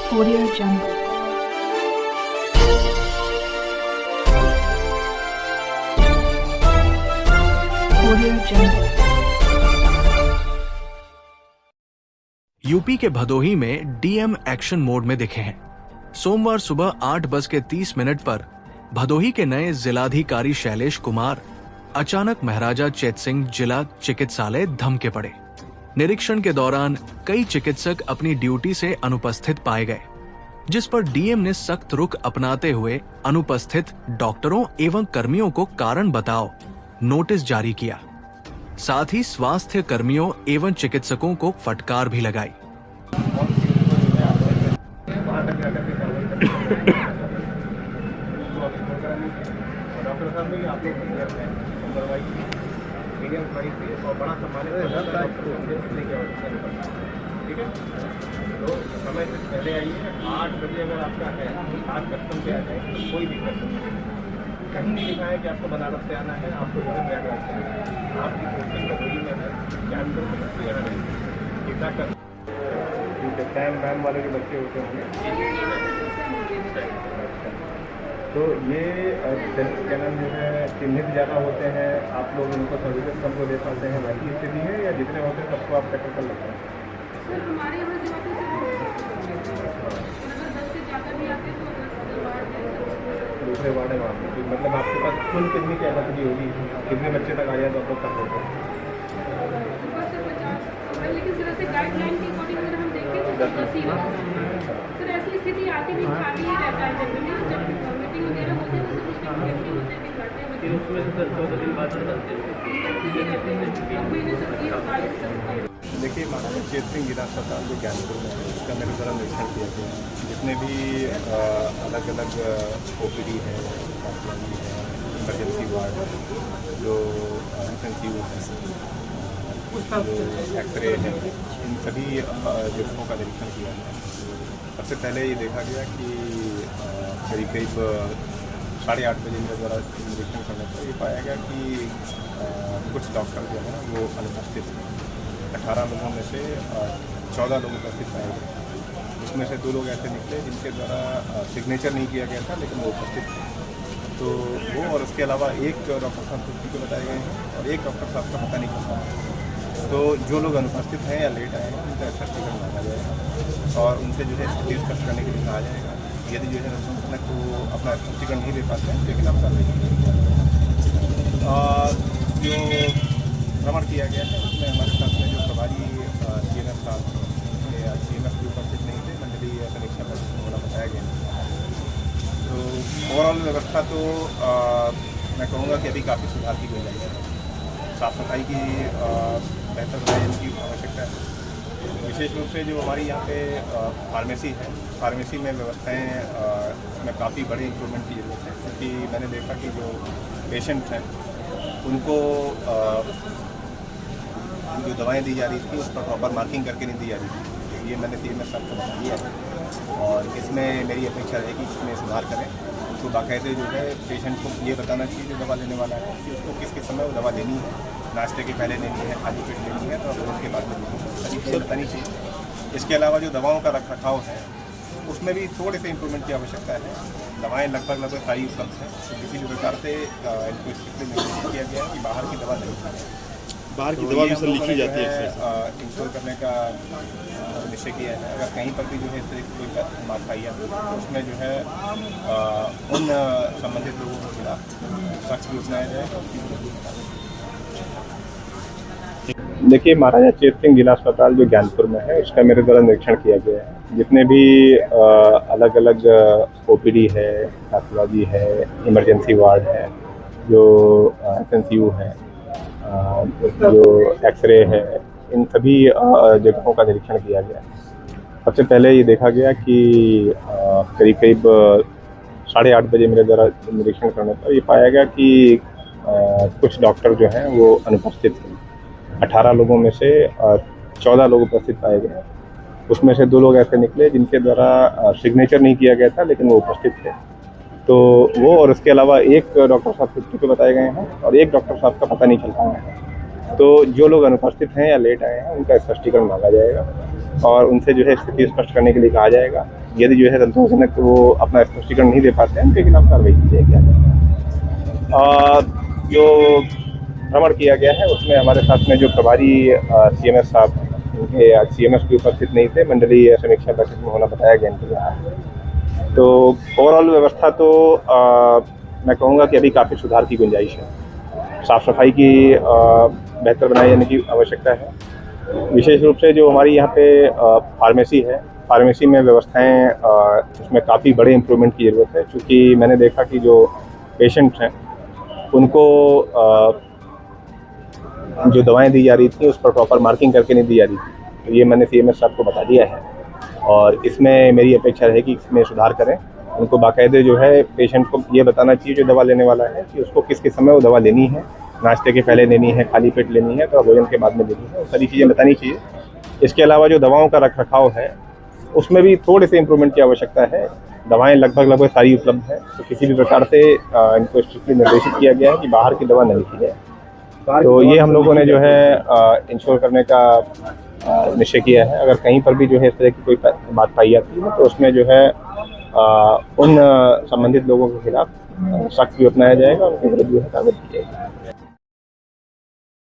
Audio Jungle. Audio Jungle. UP के भदोही में DM action mode में दिखे हैं। सोमवार सुबह 8:30 पर भदोही के नए जिलाधिकारी शैलेश कुमार अचानक महाराजा चेत सिंह जिला चिकित्सालय धमके पड़े। निरीक्षण के दौरान कई चिकित्सक अपनी ड्यूटी से अनुपस्थित पाए गए, जिस पर डीएम ने सख्त रुख अपनाते हुए अनुपस्थित डॉक्टरों एवं कर्मियों को कारण बताओ नोटिस जारी किया। साथ ही स्वास्थ्य कर्मियों एवं चिकित्सकों को फटकार भी लगाई। ठीक है, तो समय से पहले आइए। 8 बजे अगर आपका है 8 कस्टम पे आ जाए तो कोई दिक्कत नहीं। कहीं नहीं लिखा है कि आपको बनारस से आना है, आपको प्रयागराज से आना है। आपकी पोस्टिंग भदोही में है, कैंपुर में बच्चे यहाँ नहीं इतना कर टाइम वैन वाले जो बच्चे होते होंगे। तो ये क्या नाम जो है चिन्हित ज़्यादा होते हैं, आप लोग उनको सर्विसेज कम को दे पाते हैं, वैसी स्थिति है या जितने होते हैं सबको आप टैकल कर लेते हैं? सर हमारे यहाँ जो आते हैं अगर 10 से ज़्यादा भी आते हैं तो दूसरे वार्ड है वहाँ पे। तो मतलब आपके पास कुल कितनी कैपेसिटी होगी, कितने बच्चे तक आ जाए तो आप लोग कर देते हैं? सर 50, लेकिन सर ऐसे गाइडलाइन के अकॉर्डिंग अगर हम देखें तो 10 ही सर ऐसी स्थिति आती भी खाली ही रहता है। जब मीटिंग वगैरह होती है तो कुछ व्यक्ति होते हैं बिगड़ते हैं बच्चे, उसमें से सर 14 दिन बाद देखिए, महाराजा चेत सिंह जिला अस्पताल जो ज्ञानपुर में है उसका मेरे द्वारा निरीक्षण किया गया है। जितने भी अलग अलग ओपीडी है, इमरजेंसी वार्ड है, जो इंटेंसिव है, जो एक्सरे है, इन सभी जगहों का निरीक्षण किया गया। सबसे पहले ये देखा गया कि करीब 8:30 बजे मेरे द्वारा निरीक्षण करने पर ये पाया गया कि कुछ डॉक्टर जो है वो अनुपस्थित हैं। 18 लोगों में से 14 लोग उपस्थित पाए गए। उसमें से 2 लोग ऐसे निकले जिनके द्वारा सिग्नेचर नहीं किया गया था लेकिन वो उपस्थित थे। तो वो और उसके अलावा एक डॉक्टर साहब छुट्टी को बताए गए हैं और एक डॉक्टर साहब का पता नहीं चलता है। तो जो लोग अनुपस्थित हैं या लेट आए हैं उनका स्पष्टीकरण मांगा जाएगा और उनसे जो है स्थिति स्पष्ट करने के लिए कहा जाएगा। यदि जो है संगठन को अपना स्पष्टीकरण नहीं दे पाते हैं लेकिन आप कार्रवाई जो भ्रमण किया गया है उसमें हमारे साथ में जो प्रभारी CMS साहब या CMS भी उपस्थित नहीं थे, मंडलीय समीक्षा बैठक में बोला बताया गया। तो ओवरऑल व्यवस्था तो मैं कहूँगा कि अभी काफ़ी सुधार की गुंजाइश है। साफ सफाई की बेहतर बनाने की आवश्यकता है। विशेष रूप से जो हमारी यहाँ पे फार्मेसी है, फार्मेसी में व्यवस्थाएँ में काफ़ी बड़े इम्प्रूवमेंट की जरूरत है, क्योंकि मैंने देखा कि जो पेशेंट हैं उनको जो दवाएं दी जा रही थी उस पर प्रॉपर मार्किंग करके नहीं दी जा रही थी। ये मैंने CMS साहब को बता दिया है और इसमें मेरी अपेक्षा रहेगी कि इसमें सुधार करें। उसको बाकायदे जो है पेशेंट को ये बताना चाहिए जो दवा लेने वाला है कि उसको किस किस समय वो दवा लेनी है, नाश्ते के पहले लेनी है, खाली पेट लेनी है, तो फिर उसके बाद में तरीके बतानी चाहिए। इसके अलावा जो दवाओं का रख रखाव है उसमें भी थोड़े से इम्प्रूवमेंट की आवश्यकता है। दवाएँ लगभग सारी उपलब्ध हैं, तो किसी भी प्रकार से इनको स्ट्रिक्टली निर्देशित किया गया है कि बाहर की दवा नहीं खाएं। बाहर की दवा भी सर लिखी जाती है इंश्योर करने का निश्चय किया है। अगर कहीं पर भी जो है इस तरह की कोई बात पाई जाती है तो उसमें जो है उन संबंधित लोगों के खिलाफ सख्त भी अपनाया जाए। देखिए, महाराजा चेत सिंह जिला अस्पताल जो ज्ञानपुर में है उसका मेरे द्वारा निरीक्षण किया गया है। जितने भी अलग अलग OPD है, पैथोलॉजी है, इमरजेंसी वार्ड है, जो इंटेंसिव है, जो एक्सरे है, इन सभी जगहों का निरीक्षण किया गया। सबसे पहले ये देखा गया कि करीब 8:30 बजे मेरे द्वारा निरीक्षण करने पर ये पाया गया कि कुछ डॉक्टर जो हैं वो अनुपस्थित हैं। 18 लोगों में से 14 लोग उपस्थित पाए गए। उसमें से 2 लोग ऐसे निकले जिनके द्वारा सिग्नेचर नहीं किया गया था लेकिन वो उपस्थित थे। तो वो और उसके अलावा एक डॉक्टर साहब छुट्टी को बताए गए हैं और एक डॉक्टर साहब का पता नहीं चल पाया है। तो जो लोग अनुपस्थित हैं या लेट आए हैं उनका स्पष्टीकरण मांगा जाएगा और उनसे जो है स्थिति स्पष्ट करने के लिए कहा जाएगा। यदि जो है संतोषजनक तो वो अपना स्पष्टीकरण नहीं दे पाते हैं उनके खिलाफ कार्रवाई की जाएगी। जो भ्रमण किया गया है उसमें हमारे साथ में जो प्रभारी CMS साहब, उनके आज CMS भी उपस्थित नहीं थे, मंडलीय समीक्षा बैठक में होना बताया गया इनके यहाँ। तो ओवरऑल व्यवस्था तो मैं कहूँगा कि अभी काफ़ी सुधार की गुंजाइश है। साफ सफाई की बेहतर बनाए जाने की आवश्यकता है। विशेष रूप से जो हमारी यहाँ पे फार्मेसी है, फार्मेसी में व्यवस्थाएं उसमें काफ़ी बड़े इम्प्रूवमेंट की ज़रूरत है, क्योंकि मैंने देखा कि जो पेशेंट्स हैं उनको जो दवाएं दी जा रही थी उस पर प्रॉपर मार्किंग करके नहीं दी जा रही थी। तो ये मैंने CMS साहब को बता दिया है और इसमें मेरी अपेक्षा है कि इसमें सुधार करें। उनको बाकायदे जो है पेशेंट को ये बताना चाहिए जो दवा लेने वाला है कि उसको किस किस समय वो दवा लेनी है, नाश्ते के पहले लेनी है, खाली पेट लेनी है, तो भोजन के बाद में लेनी है, वो सारी चीज़ें बतानी चाहिए। इसके अलावा जो दवाओं का रख रखाव है उसमें भी थोड़े से इम्प्रूवमेंट की आवश्यकता है। दवाएं लगभग सारी उपलब्ध है, तो किसी भी प्रकार से इनको स्ट्रिक्टली निर्देशित किया गया है कि बाहर की दवा नहीं लिखी जाए। तो ये हम लोगों ने जो है इंश्योर करने का निश्चय किया है। अगर कहीं पर भी जो है इस तरह की कोई बात पाई जाती है तो उसमें जो है उन संबंधित लोगों के खिलाफ सख्त भी अपनाया जाएगा, उनके विरुद्ध जो है कार्रवाई की जाएगी।